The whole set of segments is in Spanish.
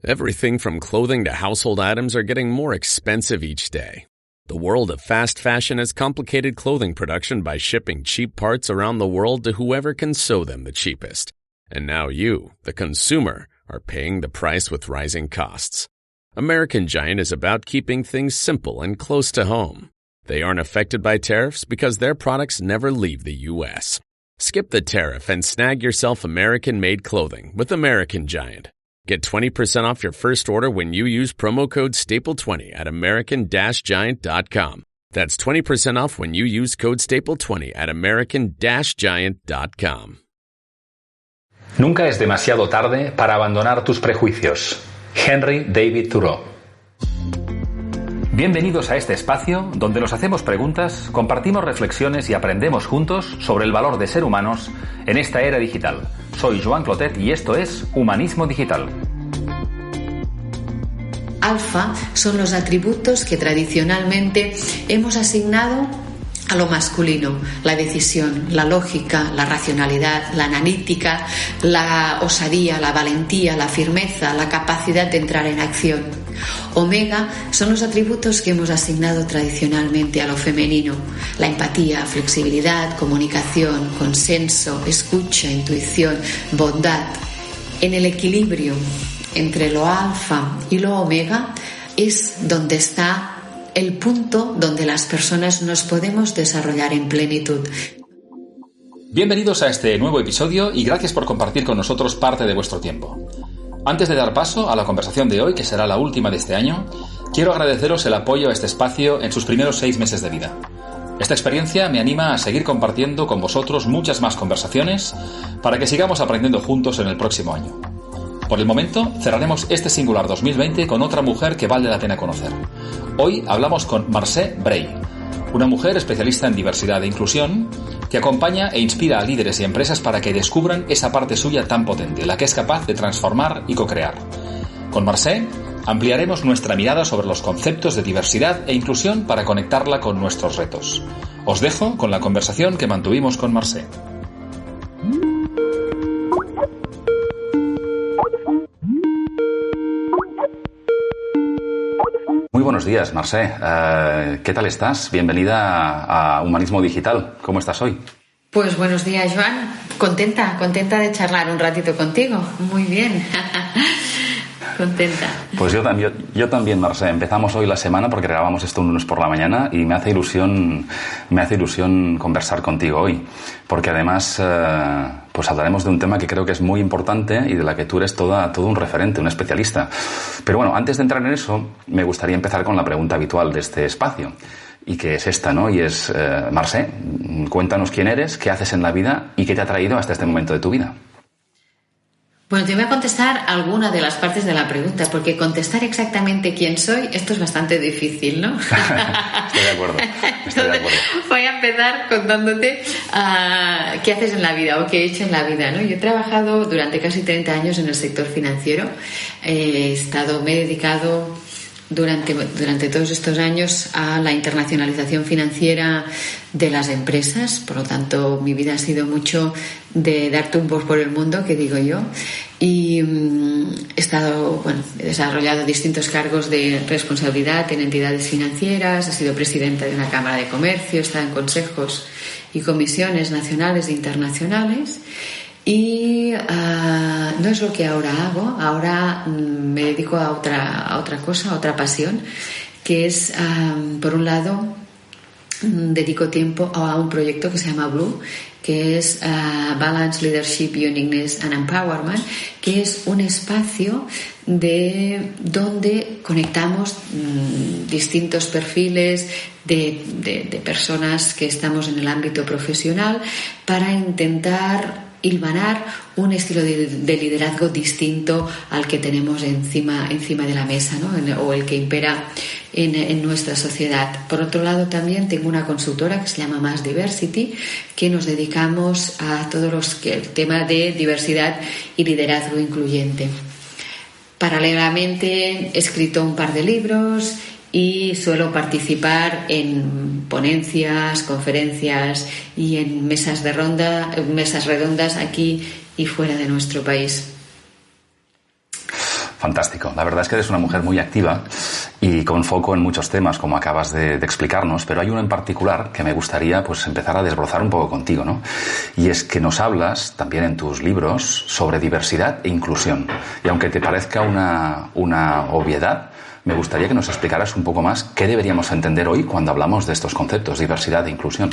Everything from clothing to household items are getting more expensive each day. The world of fast fashion has complicated clothing production by shipping cheap parts around the world to whoever can sew them the cheapest. And now you, the consumer, are paying the price with rising costs. American Giant is about keeping things simple and close to home. They aren't affected by tariffs because their products never leave the U.S. Skip the tariff and snag yourself American-made clothing with American Giant. Get 20% off your first order when you use promo code STAPLE20 at american-giant.com. That's 20% off when you use code STAPLE20 at american-giant.com. Nunca es demasiado tarde para abandonar tus prejuicios. Henry David Thoreau. Bienvenidos a este espacio donde nos hacemos preguntas, compartimos reflexiones y aprendemos juntos sobre el valor de ser humanos en esta era digital. Soy Joan Clotet y esto es Humanismo Digital. Alfa son los atributos que tradicionalmente hemos asignado a lo masculino: la decisión, la lógica, la racionalidad, la analítica, la osadía, la valentía, la firmeza, la capacidad de entrar en acción. Omega son los atributos que hemos asignado tradicionalmente a lo femenino: la empatía, flexibilidad, comunicación, consenso, escucha, intuición, bondad. En el equilibrio entre lo alfa y lo omega es donde está el punto donde las personas nos podemos desarrollar en plenitud. Bienvenidos a este nuevo episodio y gracias por compartir con nosotros parte de vuestro tiempo. Antes de dar paso a la conversación de hoy, que será la última de este año, quiero agradeceros el apoyo a este espacio en sus primeros 6 meses de vida. Esta experiencia me anima a seguir compartiendo con vosotros muchas más conversaciones para que sigamos aprendiendo juntos en el próximo año. Por el momento, cerraremos este singular 2020 con otra mujer que vale la pena conocer. Hoy hablamos con Marcé Bray, una mujer especialista en diversidad e inclusión que acompaña e inspira a líderes y empresas para que descubran esa parte suya tan potente, la que es capaz de transformar y co-crear. Con Marcé ampliaremos nuestra mirada sobre los conceptos de diversidad e inclusión para conectarla con nuestros retos. Os dejo con la conversación que mantuvimos con Marcé. Muy buenos días, Marcé. ¿Qué tal estás? Bienvenida a Humanismo Digital. ¿Cómo estás hoy? Pues buenos días, Joan. Contenta de charlar un ratito contigo. Muy bien. Contenta. Pues yo también, Marcé. Empezamos hoy la semana porque grabamos esto un lunes por la mañana y me hace ilusión conversar contigo hoy. Porque además pues hablaremos de un tema que creo que es muy importante y de la que tú eres todo un referente, un especialista. Pero bueno, antes de entrar en eso, me gustaría empezar con la pregunta habitual de este espacio. Y que es esta, ¿no? Y es, Marcé, cuéntanos quién eres, qué haces en la vida y qué te ha traído hasta este momento de tu vida. Bueno, te voy a contestar alguna de las partes de la pregunta, porque contestar exactamente quién soy, esto es bastante difícil, ¿no? Estoy de acuerdo. Voy a empezar contándote qué haces en la vida o qué he hecho en la vida, ¿no? Yo he trabajado durante casi 30 años en el sector financiero. Me he dedicado durante todos estos años a la internacionalización financiera de las empresas. Por lo tanto, mi vida ha sido mucho de dar tumbos por el mundo, que digo yo, y he desarrollado distintos cargos de responsabilidad en entidades financieras. He sido presidenta de una cámara de comercio, he estado en consejos y comisiones nacionales e internacionales. Y no es lo que ahora hago. Ahora me dedico a otra cosa, a otra pasión, que es, por un lado, dedico tiempo a un proyecto que se llama Blue, que es Balance, Leadership, Uniqueness and Empowerment, que es un espacio donde conectamos distintos perfiles de personas que estamos en el ámbito profesional para intentar hilvanar un estilo de liderazgo distinto al que tenemos encima de la mesa, ¿no? O el que impera en nuestra sociedad. Por otro lado, también tengo una consultora que se llama Mass Diversity, que nos dedicamos a el tema de diversidad y liderazgo incluyente. Paralelamente he escrito un par de libros y suelo participar en ponencias, conferencias y en mesas redondas aquí y fuera de nuestro país. Fantástico. La verdad es que eres una mujer muy activa y con foco en muchos temas, como acabas de explicarnos, pero hay uno en particular que me gustaría pues empezar a desbrozar un poco contigo, ¿no? Y es que nos hablas también en tus libros sobre diversidad e inclusión. Y aunque te parezca una obviedad, me gustaría que nos explicaras un poco más qué deberíamos entender hoy cuando hablamos de estos conceptos, diversidad e inclusión.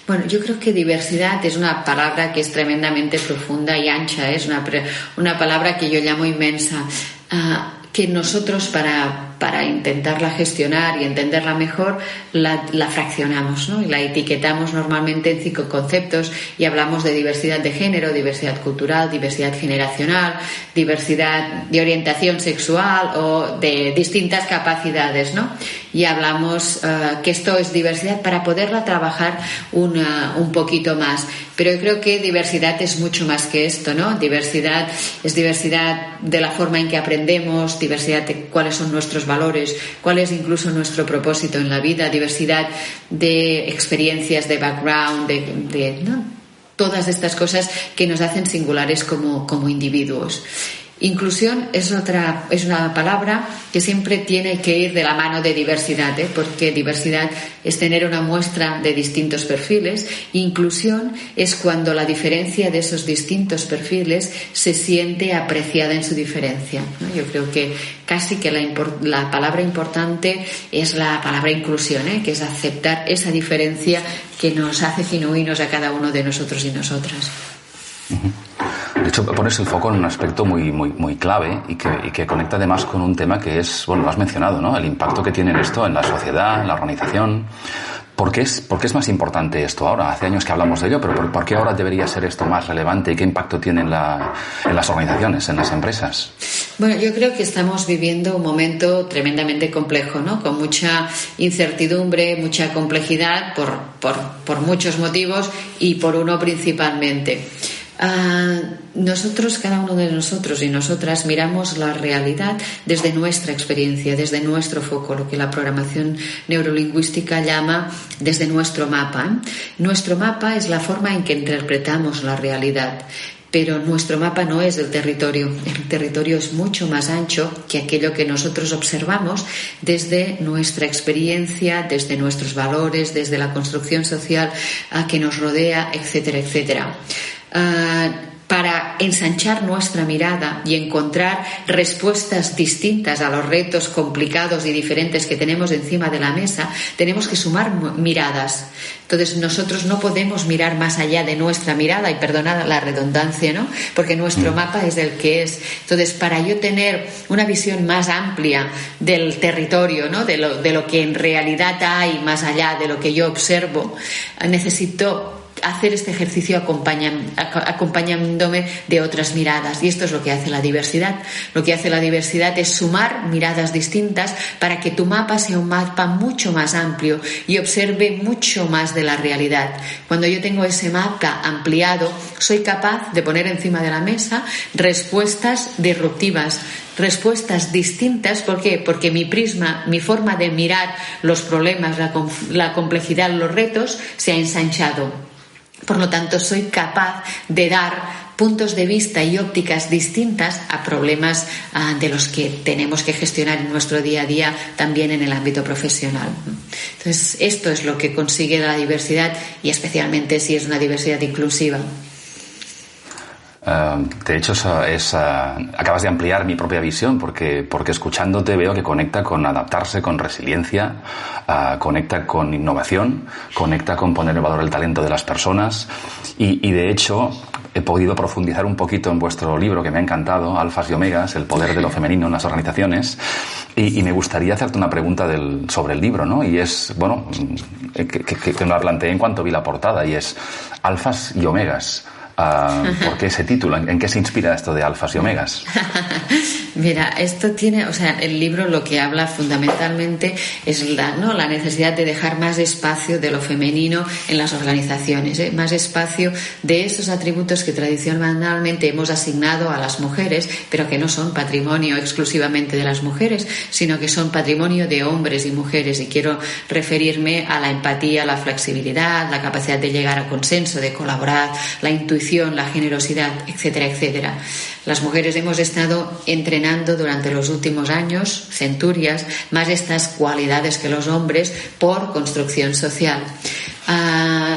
Bueno, yo creo que diversidad es una palabra que es tremendamente profunda y ancha, es una palabra que yo llamo inmensa, que nosotros para intentarla gestionar y entenderla mejor la fraccionamos, ¿no? Y la etiquetamos normalmente en 5 conceptos y hablamos de diversidad de género, diversidad cultural, diversidad generacional, diversidad de orientación sexual o de distintas capacidades, ¿no? Y hablamos que esto es diversidad para poderla trabajar un poquito más. Pero yo creo que diversidad es mucho más que esto, ¿no? Diversidad es diversidad de la forma en que aprendemos, diversidad de cuáles son nuestros valores, cuál es incluso nuestro propósito en la vida, diversidad de experiencias, de background, ¿no? Todas estas cosas que nos hacen singulares como individuos. Inclusión es una palabra que siempre tiene que ir de la mano de diversidad, porque diversidad es tener una muestra de distintos perfiles. Inclusión es cuando la diferencia de esos distintos perfiles se siente apreciada en su diferencia, ¿no? Yo creo que casi que la palabra importante es la palabra inclusión, que es aceptar esa diferencia que nos hace genuinos a cada uno de nosotros y nosotras. Uh-huh. De hecho, pones el foco en un aspecto muy clave y que conecta además con un tema que es, bueno, lo has mencionado, ¿no? El impacto que tiene esto en la sociedad, en la organización. ¿Por qué es más importante esto ahora? Hace años que hablamos de ello, pero ¿por qué ahora debería ser esto más relevante y qué impacto tiene en las organizaciones, en las empresas? Bueno, yo creo que estamos viviendo un momento tremendamente complejo, ¿no? Con mucha incertidumbre, mucha complejidad por muchos motivos y por uno principalmente. Nosotros, cada uno de nosotros y nosotras, miramos la realidad desde nuestra experiencia, desde nuestro foco, lo que la programación neurolingüística llama desde nuestro mapa. Nuestro mapa es la forma en que interpretamos la realidad. Pero nuestro mapa no es el territorio. El territorio es mucho más ancho que aquello que nosotros observamos desde nuestra experiencia, desde nuestros valores, desde la construcción social que nos rodea, etcétera, etcétera. Para ensanchar nuestra mirada y encontrar respuestas distintas a los retos complicados y diferentes que tenemos encima de la mesa, tenemos que sumar miradas. Entonces nosotros no podemos mirar más allá de nuestra mirada, y perdonad la redundancia, ¿no? Porque nuestro mapa es el que es. Entonces, para yo tener una visión más amplia del territorio, ¿no? De lo que en realidad hay más allá de lo que yo observo, necesito hacer este ejercicio acompañándome de otras miradas, y esto es lo que hace la diversidad. Lo que hace la diversidad es sumar miradas distintas para que tu mapa sea un mapa mucho más amplio y observe mucho más de la realidad. Cuando yo tengo ese mapa ampliado, soy capaz de poner encima de la mesa respuestas disruptivas, respuestas distintas. ¿Por qué? Porque mi prisma, mi forma de mirar los problemas, la complejidad, los retos, se ha ensanchado. Por lo tanto, soy capaz de dar puntos de vista y ópticas distintas a problemas de los que tenemos que gestionar en nuestro día a día, también en el ámbito profesional. Entonces, esto es lo que consigue la diversidad, y especialmente si es una diversidad inclusiva. De hecho, acabas de ampliar mi propia visión, porque escuchándote veo que conecta con adaptarse, con resiliencia, conecta con innovación, conecta con poner en valor el talento de las personas y de hecho he podido profundizar un poquito en vuestro libro, que me ha encantado, Alfas y Omegas, el poder de lo femenino en las organizaciones, y me gustaría hacerte una pregunta sobre el libro, ¿no? Y es, bueno, que me la planteé en cuanto vi la portada, y es Alfas y Omegas. ¿Por qué ese título? ¿En qué se inspira esto de Alfas y Omegas? Mira, esto tiene, el libro lo que habla fundamentalmente es la necesidad de dejar más espacio de lo femenino en las organizaciones, más espacio de esos atributos que tradicionalmente hemos asignado a las mujeres, pero que no son patrimonio exclusivamente de las mujeres, sino que son patrimonio de hombres y mujeres. Y quiero referirme a la empatía, la flexibilidad, la capacidad de llegar a consenso, de colaborar, la intuición, intuición, la generosidad, etcétera, etcétera. Las mujeres hemos estado entrenando durante los últimos años, centurias, más estas cualidades que los hombres por construcción social.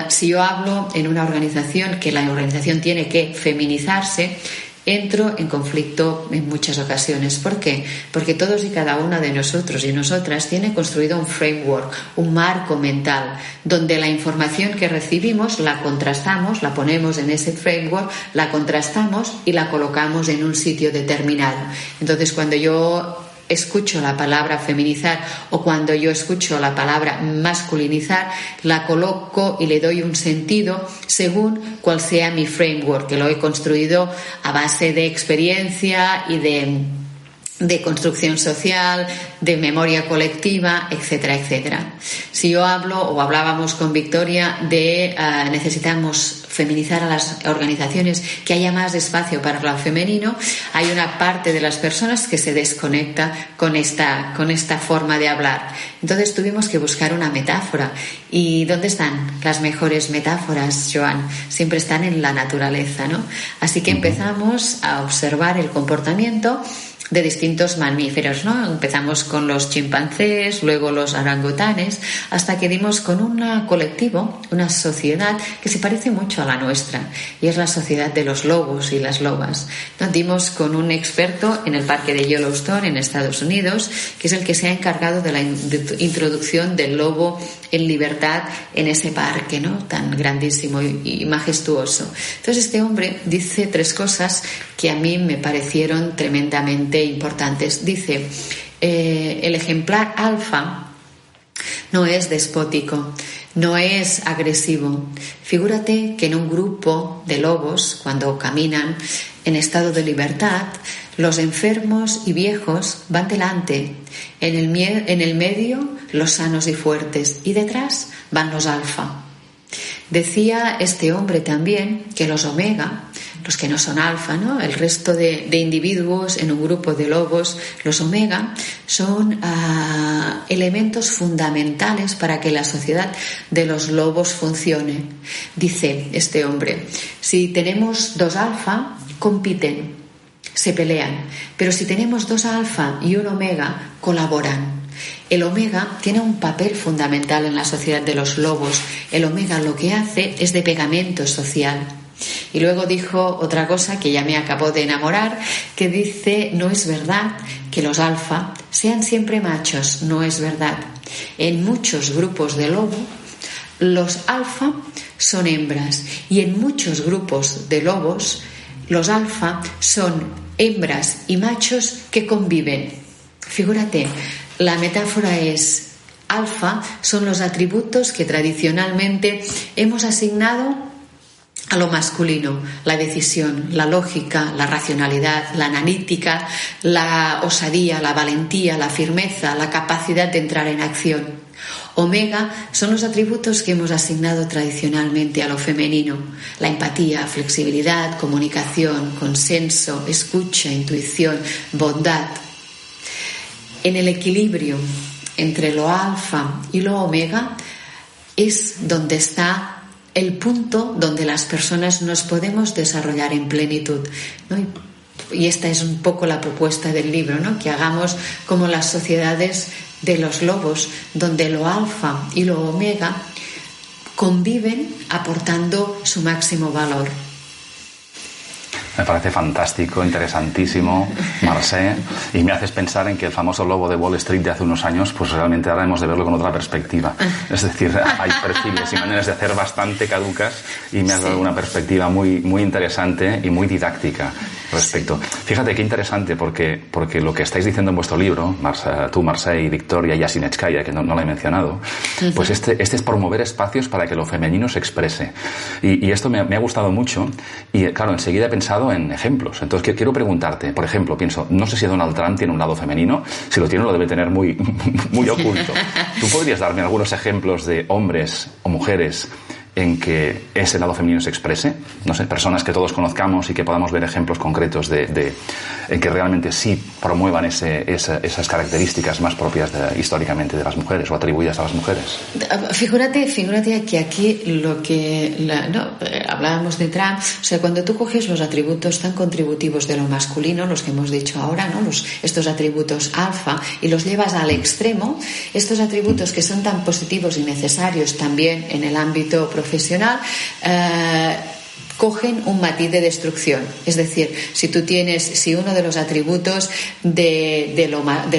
Si yo hablo en una organización que la organización tiene que feminizarse, entro en conflicto en muchas ocasiones. ¿Por qué? Porque todos y cada una de nosotros y nosotras tiene construido un framework, un marco mental, donde la información que recibimos la contrastamos, la ponemos en ese framework, la contrastamos y la colocamos en un sitio determinado. Entonces, cuando yo escucho la palabra feminizar o cuando yo escucho la palabra masculinizar, la coloco y le doy un sentido según cuál sea mi framework, que lo he construido a base de experiencia y de construcción social, de memoria colectiva, etcétera, etcétera. Si yo hablo o hablábamos con Victoria de necesitamos feminizar a las organizaciones, que haya más espacio para lo femenino, hay una parte de las personas que se desconecta con esta forma de hablar. Entonces tuvimos que buscar una metáfora. ¿Y dónde están las mejores metáforas, Joan? Siempre están en la naturaleza, ¿no? Así que empezamos a observar el comportamiento de distintos mamíferos, ¿no? Empezamos con los chimpancés, luego los orangutanes, hasta que dimos con un colectivo, una sociedad que se parece mucho a la nuestra, y es la sociedad de los lobos y las lobas. Nos dimos con un experto en el parque de Yellowstone, en Estados Unidos, que es el que se ha encargado de la introducción del lobo en libertad en ese parque, ¿no? Tan grandísimo y majestuoso. Entonces este hombre dice 3 cosas que a mí me parecieron tremendamente importantes. Dice, el ejemplar alfa no es despótico, no es agresivo. Figúrate que en un grupo de lobos, cuando caminan en estado de libertad, los enfermos y viejos van delante, en el medio los sanos y fuertes, y detrás van los alfa. Decía este hombre también que los omega, los que no son alfa, ¿no? El resto de individuos en un grupo de lobos, los omega, son elementos fundamentales para que la sociedad de los lobos funcione. Dice este hombre, si tenemos 2 alfa, compiten, se pelean, pero si tenemos 2 alfa y un omega, colaboran. El omega tiene un papel fundamental en la sociedad de los lobos. El omega lo que hace es de pegamento social. Y luego dijo otra cosa que ya me acabó de enamorar, que dice, no es verdad que los alfa sean siempre machos, no es verdad. En muchos grupos de lobo, los alfa son hembras, y en muchos grupos de lobos, los alfa son hembras y machos que conviven. Figúrate, la metáfora es, alfa son los atributos que tradicionalmente hemos asignado a lo masculino: la decisión, la lógica, la racionalidad, la analítica, la osadía, la valentía, la firmeza, la capacidad de entrar en acción. Omega son los atributos que hemos asignado tradicionalmente a lo femenino: la empatía, flexibilidad, comunicación, consenso, escucha, intuición, bondad. En el equilibrio entre lo alfa y lo omega es donde está el punto donde las personas nos podemos desarrollar en plenitud, ¿no? Y esta es un poco la propuesta del libro, ¿no? Que hagamos como las sociedades de los lobos, donde lo alfa y lo omega conviven aportando su máximo valor. Me parece fantástico, interesantísimo, Mercè, y me haces pensar en que el famoso lobo de Wall Street de hace unos años, pues realmente ahora hemos de verlo con otra perspectiva. Es decir, hay perfiles y maneras de hacer bastante caducas, y me has dado una perspectiva muy, muy interesante y muy didáctica respecto. Fíjate qué interesante, porque lo que estáis diciendo en vuestro libro, tú, Mercè, y Victoria y Asinechkaya, que no la he mencionado, pues este es promover espacios para que lo femenino se exprese. Y esto me ha gustado mucho, y claro, enseguida he pensado en ejemplos. Entonces quiero preguntarte, por ejemplo, pienso, no sé si Donald Trump tiene un lado femenino, si lo tiene lo debe tener muy, muy oculto. ¿Tú podrías darme algunos ejemplos de hombres o mujeres en que ese lado femenino se exprese, no sé, personas que todos conozcamos y que podamos ver ejemplos concretos en que realmente sí promuevan esas características más propias históricamente de las mujeres o atribuidas a las mujeres. Figúrate que aquí hablábamos de Trump, o sea, cuando tú coges los atributos tan contributivos de lo masculino, los que hemos dicho ahora, ¿no? Estos atributos alfa, y los llevas al extremo, estos atributos que son tan positivos y necesarios también en el ámbito profesional, cogen un matiz de destrucción. Es decir, si uno de los atributos de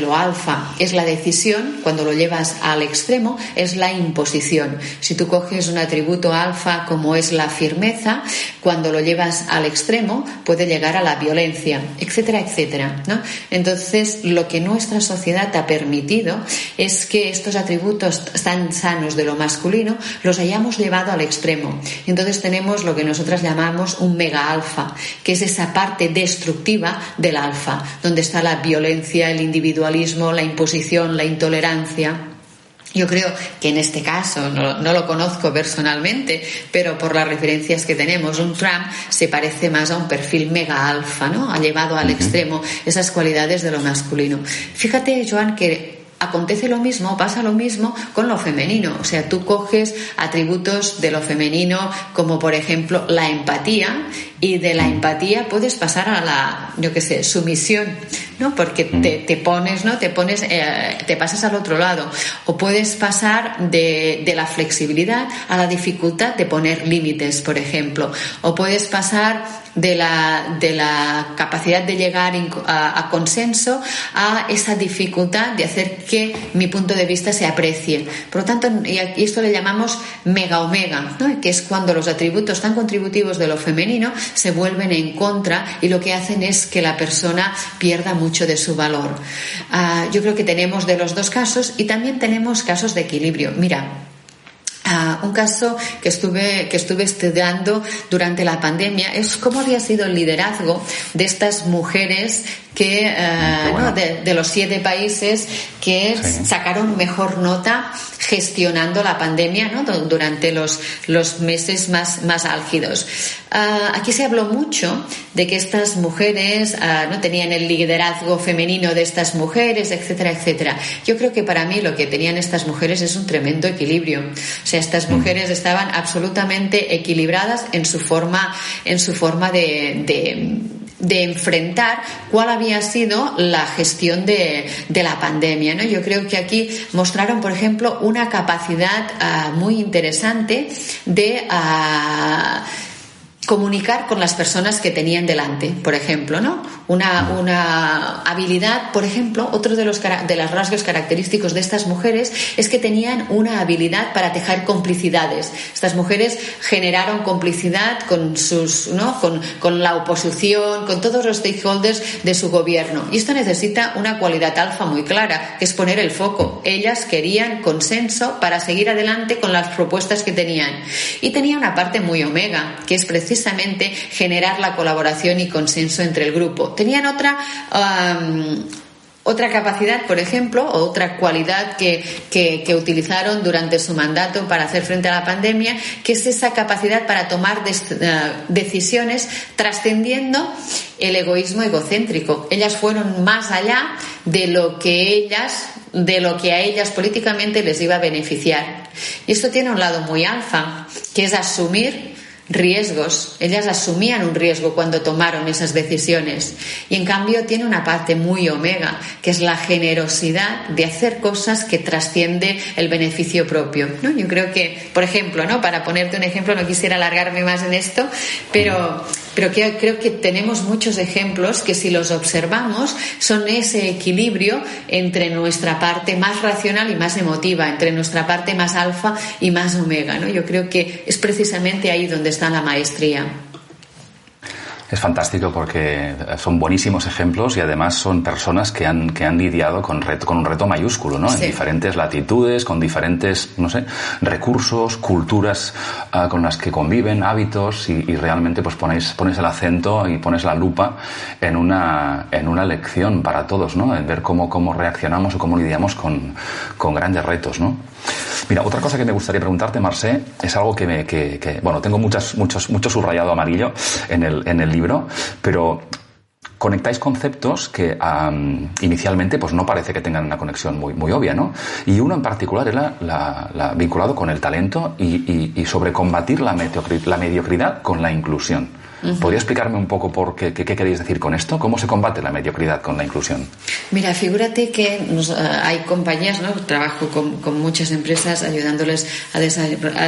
lo alfa es la decisión, cuando lo llevas al extremo es la imposición. Si tú coges un atributo alfa como es la firmeza, cuando lo llevas al extremo puede llegar a la violencia, etcétera, etcétera, ¿no? Entonces, lo que nuestra sociedad ha permitido es que estos atributos tan sanos de lo masculino los hayamos llevado al extremo. Entonces tenemos lo que nosotras llamamos un mega alfa, que es esa parte destructiva del alfa, donde está la violencia, el individualismo, la imposición, la intolerancia. Yo creo que en este caso, no lo conozco personalmente, pero por las referencias que tenemos, un Trump se parece más a un perfil mega alfa, ¿no? Ha llevado al extremo esas cualidades de lo masculino. Fíjate, Joan, que acontece lo mismo, pasa lo mismo con lo femenino. O sea, tú coges atributos de lo femenino como, por ejemplo, la empatía, y de la empatía puedes pasar a la, sumisión, ¿no? Porque te pones, ¿no? Te pasas al otro lado. O puedes pasar de la flexibilidad a la dificultad de poner límites, por ejemplo. O puedes pasar de la capacidad de llegar a consenso a esa dificultad de hacer que mi punto de vista se aprecie. Por lo tanto, y esto le llamamos mega-omega, ¿no? Que es cuando los atributos tan contributivos de lo femenino se vuelven en contra y lo que hacen es que la persona pierda mucho de su valor. Yo creo que tenemos de los dos casos, y también tenemos casos de equilibrio. Mira, un caso que estuve estudiando durante la pandemia es cómo había sido el liderazgo de estas mujeres que de los 7 países que sacaron mejor nota gestionando la pandemia, ¿no? Durante los meses más álgidos. Aquí se habló mucho de que estas mujeres no tenían el liderazgo femenino de estas mujeres, etcétera, etcétera. Yo creo que para mí lo que tenían estas mujeres es un tremendo equilibrio. O sea, estas mujeres estaban absolutamente equilibradas en su forma de enfrentar cuál había sido la gestión de la pandemia, ¿no? Yo creo que aquí mostraron, por ejemplo, una capacidad muy interesante de comunicar con las personas que tenían delante, por ejemplo, ¿no? Una habilidad, por ejemplo, otro de los rasgos característicos de estas mujeres es que tenían una habilidad para tejer complicidades. Estas mujeres generaron complicidad con con la oposición, con todos los stakeholders de su gobierno. Y esto necesita una cualidad alfa muy clara, que es poner el foco. Ellas querían consenso para seguir adelante con las propuestas que tenían. Y tenía una parte muy omega, que es precisamente generar la colaboración y consenso entre el grupo. Tenían otra capacidad, por ejemplo, o otra cualidad que utilizaron durante su mandato para hacer frente a la pandemia, que es esa capacidad para tomar decisiones trascendiendo el egoísmo egocéntrico. Ellas fueron más allá de lo que a ellas políticamente les iba a beneficiar. Y esto tiene un lado muy alfa, que es asumir riesgos. Ellas asumían un riesgo cuando tomaron esas decisiones, y en cambio tiene una parte muy omega, que es la generosidad de hacer cosas que trasciende el beneficio propio, ¿no? Yo creo que, por ejemplo, ¿no? Para ponerte un ejemplo, no quisiera alargarme más en esto, pero creo que tenemos muchos ejemplos que, si los observamos, son ese equilibrio entre nuestra parte más racional y más emotiva, entre nuestra parte más alfa y más omega, ¿no? Yo creo que es precisamente ahí donde está la maestría. Es fantástico porque son buenísimos ejemplos, y además son personas que han lidiado con un reto mayúsculo, ¿no? Sí. En diferentes latitudes, con diferentes, recursos, culturas con las que conviven, hábitos, y realmente pues pones el acento y pones la lupa en una lección para todos, ¿no? En ver cómo reaccionamos o cómo lidiamos con grandes retos, ¿no? Mira, otra cosa que me gustaría preguntarte, Mercè, es algo que tengo mucho subrayado amarillo en el libro, pero conectáis conceptos que inicialmente pues no parece que tengan una conexión muy obvia, ¿no? Y uno en particular era vinculado con el talento y sobre combatir la mediocridad con la inclusión. ¿Podría explicarme un poco qué queréis decir con esto? ¿Cómo se combate la mediocridad con la inclusión? Mira, figúrate que hay compañías, ¿no? Trabajo con muchas empresas ayudándoles a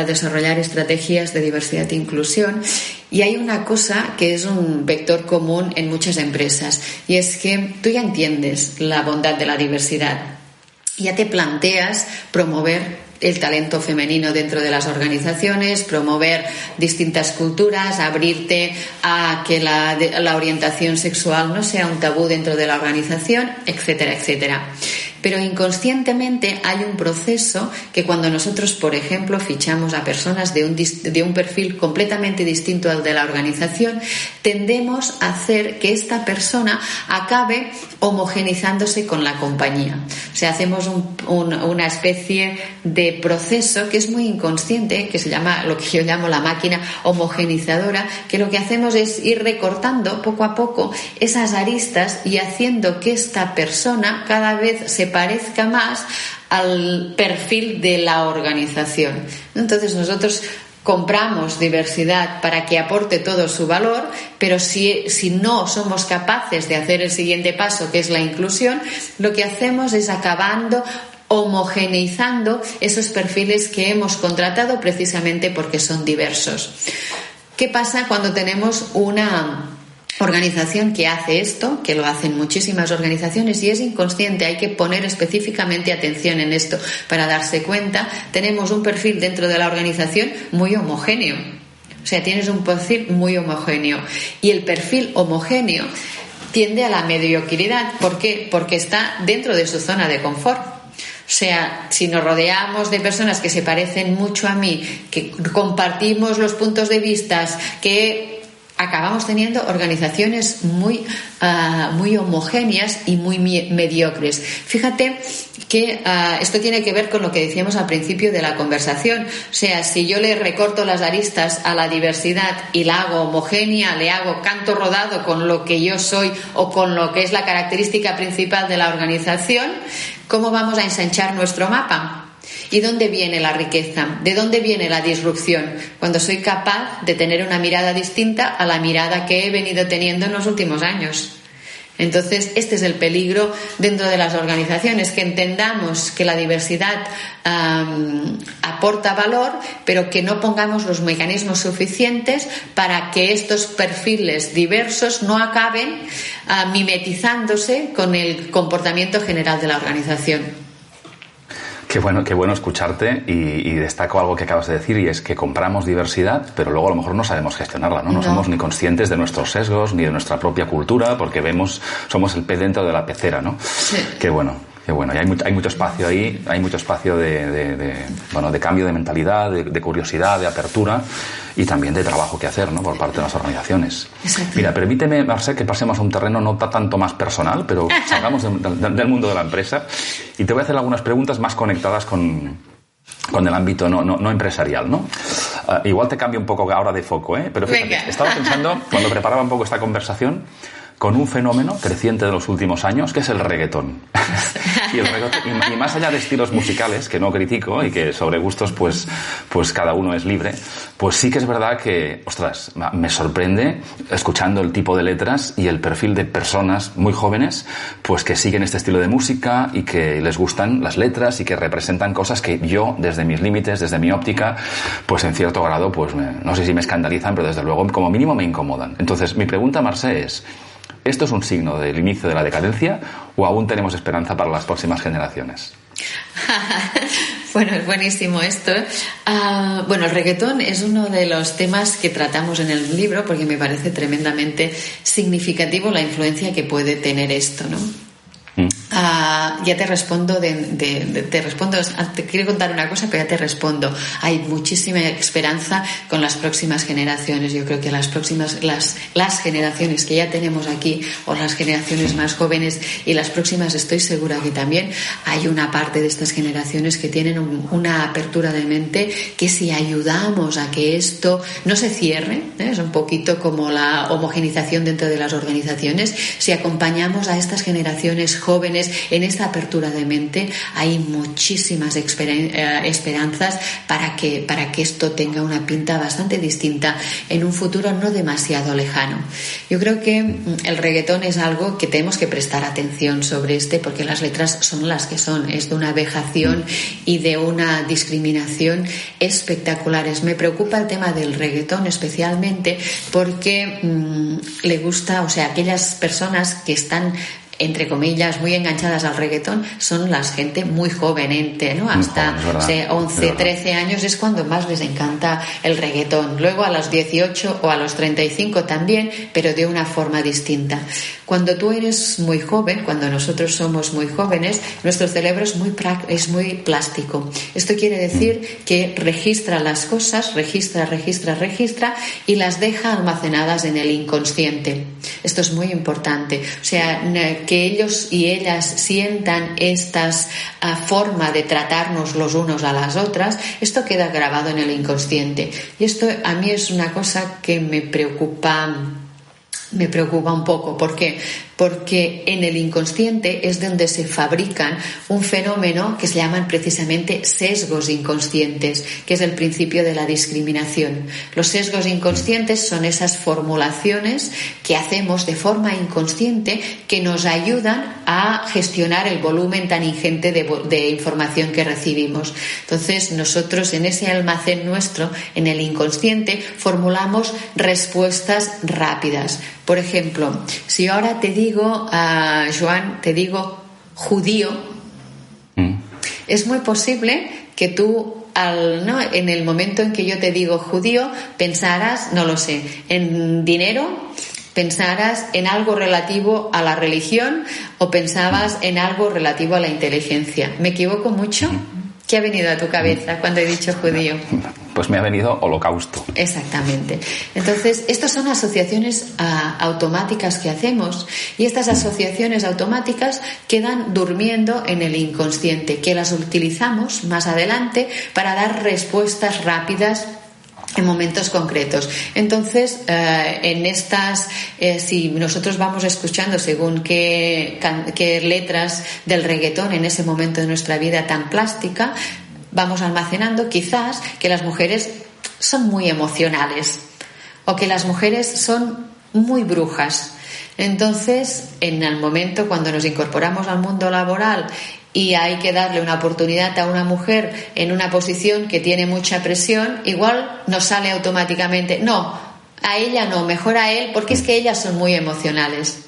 desarrollar estrategias de diversidad e inclusión, y hay una cosa que es un vector común en muchas empresas, y es que tú ya entiendes la bondad de la diversidad, ya te planteas promover el talento femenino dentro de las organizaciones, promover distintas culturas, abrirte a que la orientación sexual no sea un tabú dentro de la organización, etcétera, etcétera. Pero inconscientemente hay un proceso que cuando nosotros, por ejemplo, fichamos a personas de un perfil completamente distinto al de la organización, tendemos a hacer que esta persona acabe homogenizándose con la compañía. O sea, hacemos una especie de proceso que es muy inconsciente, que se llama, lo que yo llamo la máquina homogenizadora, que lo que hacemos es ir recortando poco a poco esas aristas y haciendo que esta persona cada vez se parezca más al perfil de la organización. Entonces nosotros compramos diversidad para que aporte todo su valor, pero si no somos capaces de hacer el siguiente paso, que es la inclusión, lo que hacemos es acabando homogeneizando esos perfiles que hemos contratado precisamente porque son diversos. ¿Qué pasa cuando tenemos una organización que hace esto, que lo hacen muchísimas organizaciones y es inconsciente? Hay que poner específicamente atención en esto para darse cuenta. Tenemos un perfil dentro de la organización muy homogéneo. O sea, tienes un perfil muy homogéneo y el perfil homogéneo tiende a la mediocridad. ¿Por qué? Porque está dentro de su zona de confort. O sea, si nos rodeamos de personas que se parecen mucho a mí, que compartimos los puntos de vista, que acabamos teniendo organizaciones muy homogéneas y muy mediocres. Fíjate que esto tiene que ver con lo que decíamos al principio de la conversación. O sea, si yo le recorto las aristas a la diversidad y la hago homogénea, le hago canto rodado con lo que yo soy o con lo que es la característica principal de la organización, ¿cómo vamos a ensanchar nuestro mapa? ¿Y dónde viene la riqueza? ¿De dónde viene la disrupción? Cuando soy capaz de tener una mirada distinta a la mirada que he venido teniendo en los últimos años. Entonces, este es el peligro dentro de las organizaciones, que entendamos que la diversidad aporta valor, pero que no pongamos los mecanismos suficientes para que estos perfiles diversos no acaben mimetizándose con el comportamiento general de la organización. Qué bueno escucharte y destaco algo que acabas de decir, y es que compramos diversidad, pero luego a lo mejor no sabemos gestionarla, ¿no? No somos ni conscientes de nuestros sesgos ni de nuestra propia cultura, porque somos el pez dentro de la pecera, ¿no? Sí. Qué bueno. Y hay mucho espacio ahí, hay mucho espacio de cambio de mentalidad, de curiosidad, de apertura y también de trabajo que hacer, ¿no? Por parte de las organizaciones. Exacto. Mira, permíteme, Mercè, que pasemos a un terreno no tanto más personal, pero salgamos del mundo de la empresa y te voy a hacer algunas preguntas más conectadas con el ámbito no empresarial, ¿no? Igual te cambio un poco ahora de foco, pero fíjate, estaba pensando, cuando preparaba un poco esta conversación, con un fenómeno creciente de los últimos años, que es el reggaetón. Y más allá de estilos musicales, que no critico y que sobre gustos pues cada uno es libre, pues sí que es verdad que, ostras, me sorprende escuchando el tipo de letras y el perfil de personas muy jóvenes pues que siguen este estilo de música y que les gustan las letras y que representan cosas que yo, desde mis límites, desde mi óptica, pues en cierto grado, pues no sé si me escandalizan, pero desde luego como mínimo me incomodan. Entonces, mi pregunta, Mercè, es: ¿esto es un signo del inicio de la decadencia o aún tenemos esperanza para las próximas generaciones? Bueno, es buenísimo esto. El reggaetón es uno de los temas que tratamos en el libro porque me parece tremendamente significativo la influencia que puede tener esto, ¿no? Ya te respondo, te quiero contar una cosa, pero ya te respondo. Hay muchísima esperanza con las próximas generaciones. Yo creo que las generaciones que ya tenemos aquí, o las generaciones más jóvenes, y las próximas, estoy segura que también hay una parte de estas generaciones que tienen una apertura de mente, que si ayudamos a que esto no se cierre, es un poquito como la homogenización dentro de las organizaciones, si acompañamos a estas generaciones jóvenes en esta apertura de mente, hay muchísimas esperanzas para que esto tenga una pinta bastante distinta en un futuro no demasiado lejano. Yo creo que el reggaetón es algo que tenemos que prestar atención sobre porque las letras son las que son, es de una vejación y de una discriminación espectaculares. Me preocupa el tema del reggaetón especialmente porque le gusta, aquellas personas que están, entre comillas, muy enganchadas al reggaetón, son la gente muy joven, ¿no? Hasta 11, 13 años es cuando más les encanta el reggaetón. Luego a los 18 o a los 35 también, pero de una forma distinta. Cuando tú eres muy joven, cuando nosotros somos muy jóvenes, nuestro cerebro es muy plástico. Esto quiere decir que registra las cosas, registra y las deja almacenadas en el inconsciente. Esto es muy importante. Que ellos y ellas sientan esta forma de tratarnos los unos a las otras, esto queda grabado en el inconsciente. Y esto a mí es una cosa que me preocupa un poco. ¿Por qué? Porque en el inconsciente es donde se fabrican un fenómeno que se llaman precisamente sesgos inconscientes, que es el principio de la discriminación. Los sesgos inconscientes son esas formulaciones que hacemos de forma inconsciente que nos ayudan a gestionar el volumen tan ingente de información que recibimos. Entonces, nosotros en ese almacén nuestro, en el inconsciente, formulamos respuestas rápidas. Por ejemplo, si ahora te digo, Joan, te digo judío, es muy posible que tú, en el momento en que yo te digo judío, pensarás, no lo sé, en dinero, pensarás en algo relativo a la religión o pensabas en algo relativo a la inteligencia. ¿Me equivoco mucho? ¿Qué ha venido a tu cabeza cuando he dicho judío? Pues me ha venido holocausto. Exactamente. Entonces, estas son asociaciones automáticas que hacemos, y estas asociaciones automáticas quedan durmiendo en el inconsciente, que las utilizamos más adelante para dar respuestas rápidas en momentos concretos. Entonces, si nosotros vamos escuchando según qué letras del reggaetón en ese momento de nuestra vida tan plástica, vamos almacenando quizás que las mujeres son muy emocionales o que las mujeres son muy brujas. Entonces, en el momento cuando nos incorporamos al mundo laboral y hay que darle una oportunidad a una mujer en una posición que tiene mucha presión, igual nos sale automáticamente, no, a ella no, mejor a él, porque es que ellas son muy emocionales.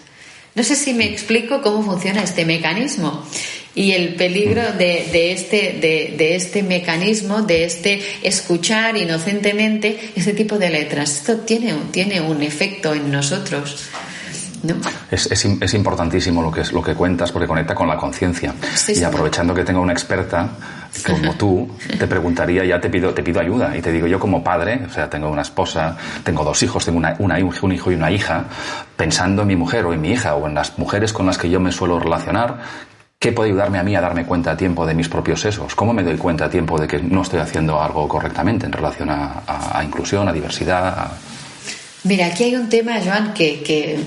No sé si me explico cómo funciona este mecanismo y el peligro de este mecanismo, de este escuchar inocentemente este tipo de letras. Esto tiene un efecto en nosotros, ¿no? Es importantísimo lo que cuentas, porque conecta con la conciencia. Sí, y aprovechando que tengo una experta como tú, te preguntaría, ya te pido ayuda, y te digo, yo como padre, tengo una esposa, tengo 2 hijos, tengo un hijo y una hija, pensando en mi mujer o en mi hija o en las mujeres con las que yo me suelo relacionar, ¿qué puede ayudarme a mí a darme cuenta a tiempo de mis propios sesgos? ¿Cómo me doy cuenta a tiempo de que no estoy haciendo algo correctamente en relación a inclusión, a diversidad? Mira, aquí hay un tema, Joan, que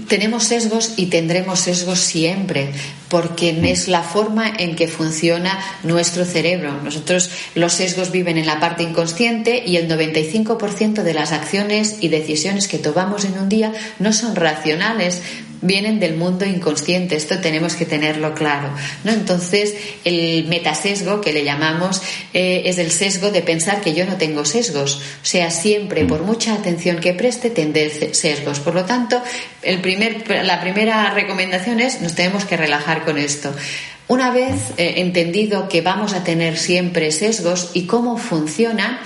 tenemos sesgos y tendremos sesgos siempre, porque es la forma en que funciona nuestro cerebro. Nosotros, los sesgos viven en la parte inconsciente, y el 95% de las acciones y decisiones que tomamos en un día no son racionales, vienen del mundo inconsciente. Esto tenemos que tenerlo claro, ¿no? Entonces, el metasesgo, que le llamamos, es el sesgo de pensar que yo no tengo sesgos. O sea, siempre, por mucha atención que preste, tendré sesgos. Por lo tanto, la primera recomendación es: nos tenemos que relajar con esto. Una vez entendido que vamos a tener siempre sesgos y cómo funcionan,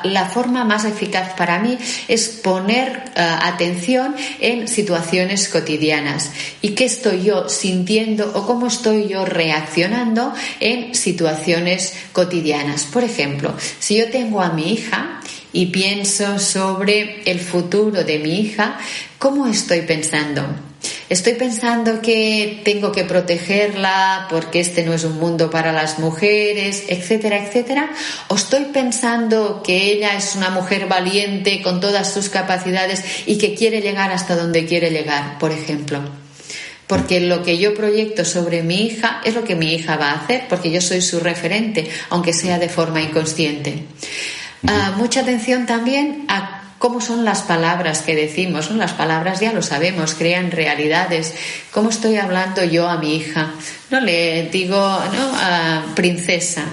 la forma más eficaz para mí es poner atención en situaciones cotidianas y qué estoy yo sintiendo o cómo estoy yo reaccionando en situaciones cotidianas. Por ejemplo, si yo tengo a mi hija y pienso sobre el futuro de mi hija, ¿cómo estoy pensando? ¿Estoy pensando que tengo que protegerla porque este no es un mundo para las mujeres, etcétera, etcétera? ¿O estoy pensando que ella es una mujer valiente con todas sus capacidades y que quiere llegar hasta donde quiere llegar, por ejemplo? Porque lo que yo proyecto sobre mi hija es lo que mi hija va a hacer, porque yo soy su referente, aunque sea de forma inconsciente. Mucha atención también a cómo son las palabras que decimos, ¿no? Las palabras ya lo sabemos, crean realidades. ¿Cómo estoy hablando yo a mi hija? No le digo, ¿no?, princesa.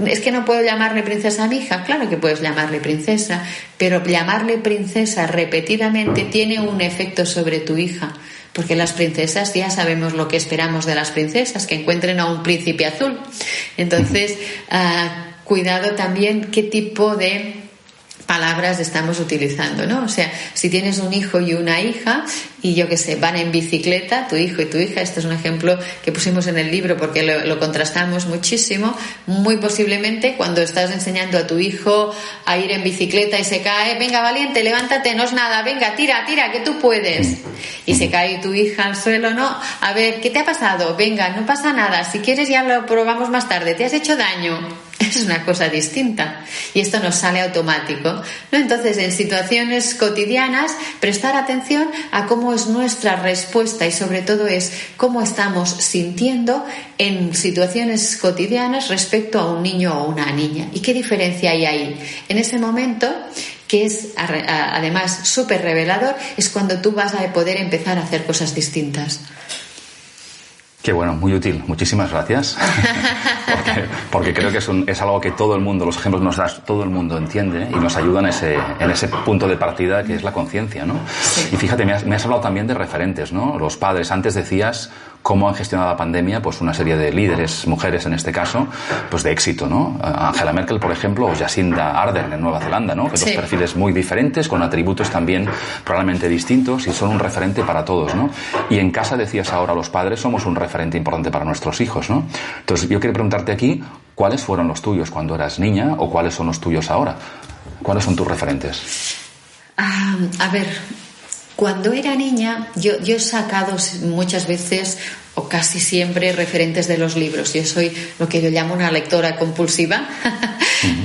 ¿Es que no puedo llamarle princesa a mi hija? Claro que puedes llamarle princesa, pero llamarle princesa repetidamente tiene un efecto sobre tu hija. Porque las princesas ya sabemos lo que esperamos de las princesas, que encuentren a un príncipe azul. Entonces, cuidado también qué tipo de palabras estamos utilizando, ¿no? O sea, si tienes un hijo y una hija y yo qué sé, van en bicicleta, tu hijo y tu hija, este es un ejemplo que pusimos en el libro porque lo contrastamos muchísimo, muy posiblemente cuando estás enseñando a tu hijo a ir en bicicleta y se cae, venga valiente, levántate, no es nada, venga, tira, que tú puedes, y se cae tu hija al suelo, no, a ver, ¿qué te ha pasado? Venga, no pasa nada, si quieres ya lo probamos más tarde, ¿te has hecho daño? Es una cosa distinta y esto nos sale automático, ¿no? Entonces, en situaciones cotidianas, prestar atención a cómo es nuestra respuesta y sobre todo es cómo estamos sintiendo en situaciones cotidianas respecto a un niño o una niña y qué diferencia hay ahí. En ese momento, que es además súper revelador, es cuando tú vas a poder empezar a hacer cosas distintas. Qué bueno, muy útil. Muchísimas gracias. porque creo que es algo que todo el mundo, los ejemplos nos das, todo el mundo entiende y nos ayudan en ese punto de partida que es la conciencia, ¿no? Sí. Y fíjate, me has hablado también de referentes, ¿no? Los padres. Antes decías cómo han gestionado la pandemia, pues una serie de líderes, mujeres en este caso, pues de éxito, ¿no? Angela Merkel, por ejemplo, o Jacinda Ardern en Nueva Zelanda, ¿no? Que sí. Dos perfiles muy diferentes, con atributos también probablemente distintos y son un referente para todos, ¿no? Y en casa decías ahora, los padres somos un referente importante para nuestros hijos, ¿no? Entonces yo quiero preguntarte aquí, ¿cuáles fueron los tuyos cuando eras niña o cuáles son los tuyos ahora? ¿Cuáles son tus referentes? A ver, cuando era niña yo he sacado muchas veces o casi siempre referentes de los libros. Yo soy lo que yo llamo una lectora compulsiva.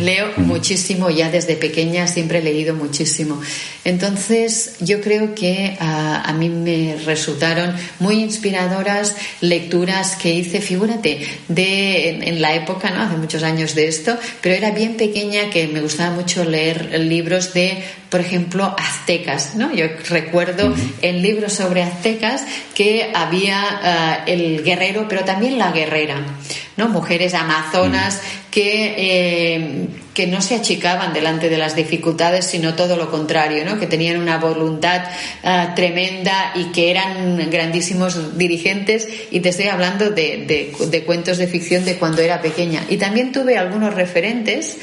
Leo muchísimo, ya desde pequeña siempre he leído muchísimo. Entonces yo creo que a mí me resultaron muy inspiradoras lecturas que hice, figúrate, en la época, ¿no? Hace muchos años de esto, pero era bien pequeña, que me gustaba mucho leer libros de, por ejemplo, aztecas, ¿no? Yo recuerdo en libros sobre aztecas que había el guerrero, pero también la guerrera, ¿no? Mujeres amazonas que no se achicaban delante de las dificultades, sino todo lo contrario, ¿no? Que tenían una voluntad tremenda y que eran grandísimos dirigentes, y te estoy hablando de cuentos de ficción de cuando era pequeña. Y también tuve algunos referentes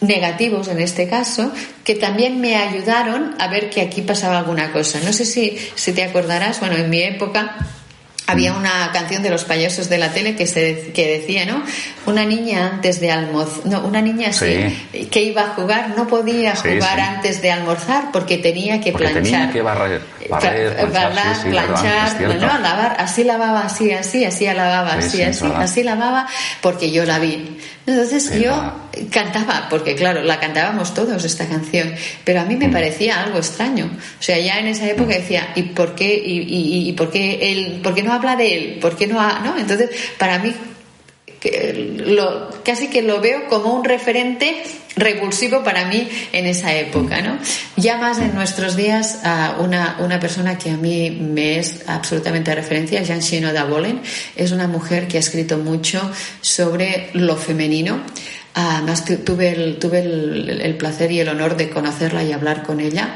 negativos en este caso que también me ayudaron a ver que aquí pasaba alguna cosa. No sé si te acordarás, bueno, en mi época había una canción de los payasos de la tele que decía, ¿no? Una niña antes de una niña que iba a jugar no podía jugar antes de almorzar porque tenía que planchar. Tenía que barrer, planchar, no, lavar, así lavaba, así lavaba, así lavaba, porque yo la vi. Entonces yo cantaba, porque claro, la cantábamos todos esta canción, pero a mí me parecía algo extraño. O sea, ya en esa época decía, ¿y por qué? ¿Y por qué él? ¿Por qué no habla de él? ¿Por qué no? Entonces, para mí, casi que lo veo como un referente repulsivo para mí en esa época, ¿no? Ya más en nuestros días, una persona que a mí me es absolutamente referencia, Jeanne Oda-Bolen, es una mujer que ha escrito mucho sobre lo femenino. Además tuve el placer y el honor de conocerla y hablar con ella.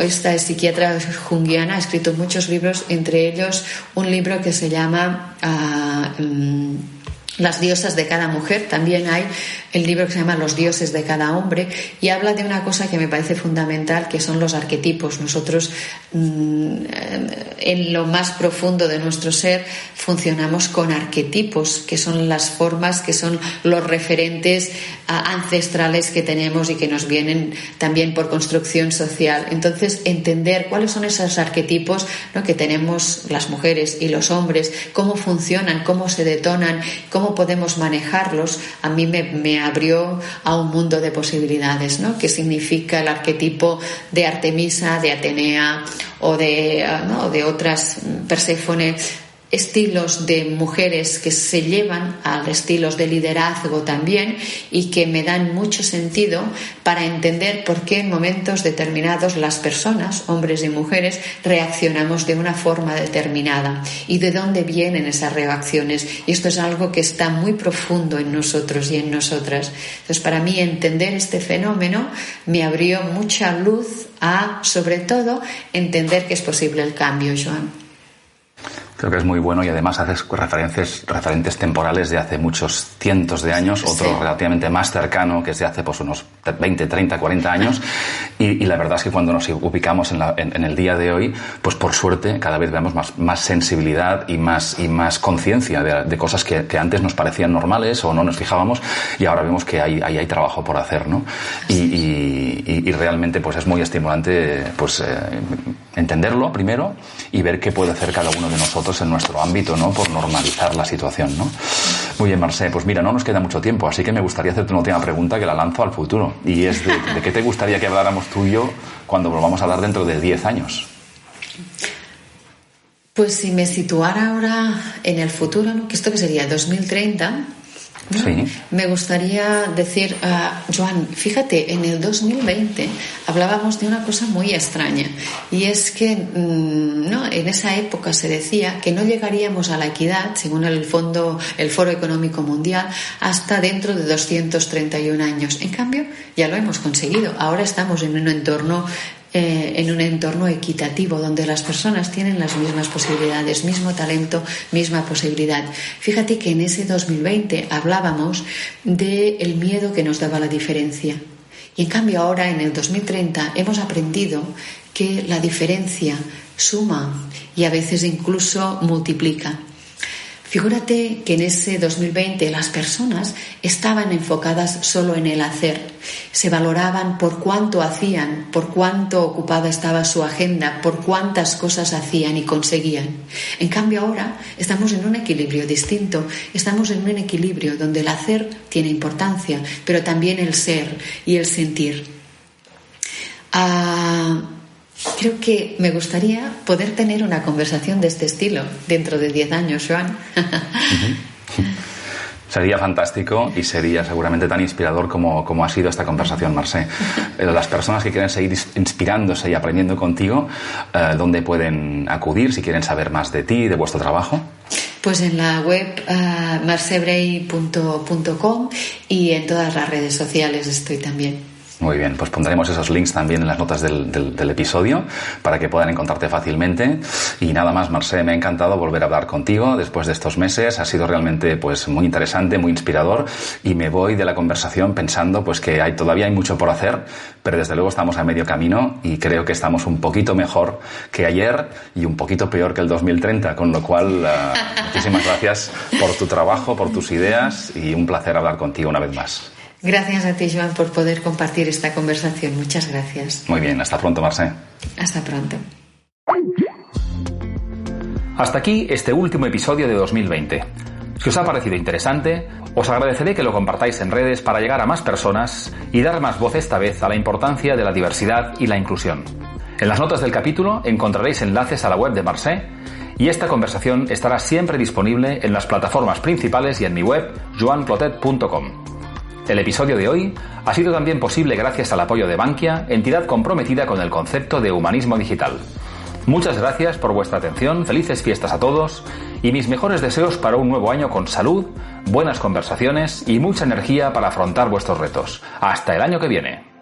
Esta es psiquiatra junguiana, ha escrito muchos libros, entre ellos un libro que se llama las diosas de cada mujer. También hay el libro que se llama Los dioses de cada hombre y habla de una cosa que me parece fundamental, que son los arquetipos. Nosotros en lo más profundo de nuestro ser funcionamos con arquetipos, que son las formas, que son los referentes ancestrales que tenemos y que nos vienen también por construcción social. Entonces, entender cuáles son esos arquetipos, ¿no?, que tenemos las mujeres y los hombres, cómo funcionan, cómo se detonan, cómo podemos manejarlos, a mí me abrió a un mundo de posibilidades, ¿no?, que significa el arquetipo de Artemisa, de Atenea o de otras, Perséfone, estilos de mujeres que se llevan a estilos de liderazgo también y que me dan mucho sentido para entender por qué en momentos determinados las personas, hombres y mujeres, reaccionamos de una forma determinada y de dónde vienen esas reacciones. Y esto es algo que está muy profundo en nosotros y en nosotras. Entonces, para mí, entender este fenómeno me abrió mucha luz a, sobre todo, entender que es posible el cambio, Joan. Creo que es muy bueno y además haces referentes temporales de hace muchos cientos de años, otro sí, relativamente más cercano que es de hace pues unos 20, 30, 40 años y la verdad es que cuando nos ubicamos en el día de hoy, pues por suerte cada vez vemos más sensibilidad y más conciencia de cosas que antes nos parecían normales o no nos fijábamos y ahora vemos que hay trabajo por hacer, ¿no? Y realmente pues es muy estimulante pues entenderlo primero y ver qué puede hacer cada uno de nosotros en nuestro ámbito, ¿no?, por normalizar la situación, ¿no? Muy bien, Mercè, pues mira, no nos queda mucho tiempo, así que me gustaría hacerte una última pregunta que la lanzo al futuro y es de qué te gustaría que habláramos tú y yo cuando volvamos a hablar dentro de 10 años. Pues si me situara ahora en el futuro, ¿no?, que esto que sería 2030, ¿no? Sí. Me gustaría decir, Joan, fíjate, en el 2020 hablábamos de una cosa muy extraña y es que en esa época se decía que no llegaríamos a la equidad, según el Foro Económico Mundial, hasta dentro de 231 años. En cambio, ya lo hemos conseguido. Ahora estamos en un entorno equitativo donde las personas tienen las mismas posibilidades, mismo talento, misma posibilidad. Fíjate que en ese 2020 hablábamos del miedo que nos daba la diferencia y en cambio ahora en el 2030 hemos aprendido que la diferencia suma y a veces incluso multiplica. Figúrate que en ese 2020 las personas estaban enfocadas solo en el hacer. Se valoraban por cuánto hacían, por cuánto ocupada estaba su agenda, por cuántas cosas hacían y conseguían. En cambio ahora estamos en un equilibrio distinto. Estamos en un equilibrio donde el hacer tiene importancia, pero también el ser y el sentir. Creo que me gustaría poder tener una conversación de este estilo dentro de 10 años, Joan. Sería fantástico y sería seguramente tan inspirador como ha sido esta conversación, Mercè. Las personas que quieren seguir inspirándose y aprendiendo contigo, ¿dónde pueden acudir si quieren saber más de ti y de vuestro trabajo? Pues en la web mercebrey.com y en todas las redes sociales estoy también. Muy bien, pues pondremos esos links también en las notas del episodio para que puedan encontrarte fácilmente. Y nada más, Mercè, me ha encantado volver a hablar contigo después de estos meses. Ha sido realmente pues muy interesante, muy inspirador y me voy de la conversación pensando pues que todavía hay mucho por hacer, pero desde luego estamos a medio camino y creo que estamos un poquito mejor que ayer y un poquito peor que el 2030, con lo cual muchísimas gracias por tu trabajo, por tus ideas y un placer hablar contigo una vez más. Gracias a ti, Joan, por poder compartir esta conversación. Muchas gracias. Muy bien, hasta pronto, Mercè. Hasta pronto. Hasta aquí este último episodio de 2020. Si os ha parecido interesante, os agradeceré que lo compartáis en redes para llegar a más personas y dar más voz esta vez a la importancia de la diversidad y la inclusión. En las notas del capítulo encontraréis enlaces a la web de Mercè y esta conversación estará siempre disponible en las plataformas principales y en mi web joanclotet.com. El episodio de hoy ha sido también posible gracias al apoyo de Bankia, entidad comprometida con el concepto de humanismo digital. Muchas gracias por vuestra atención, felices fiestas a todos y mis mejores deseos para un nuevo año con salud, buenas conversaciones y mucha energía para afrontar vuestros retos. Hasta el año que viene.